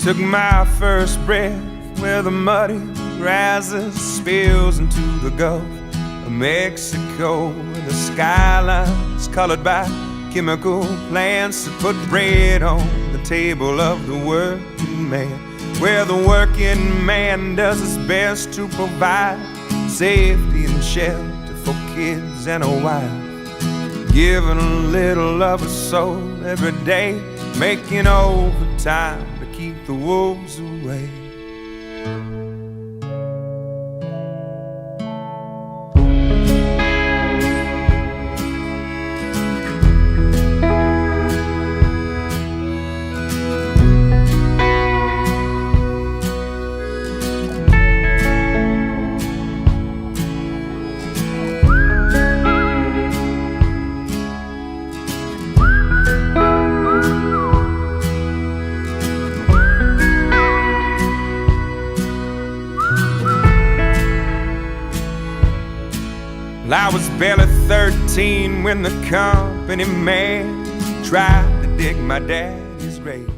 Took my first breath where the muddy rises, spills into the Gulf of Mexico. The skyline's colored by chemical plants that put bread on the table of the working man, where the working man does his best to provide safety and shelter for kids and a wife, giving a little of a soul every day, making overtime to keep the wolves away. I was barely 13 when the company man tried to dig my daddy's grave.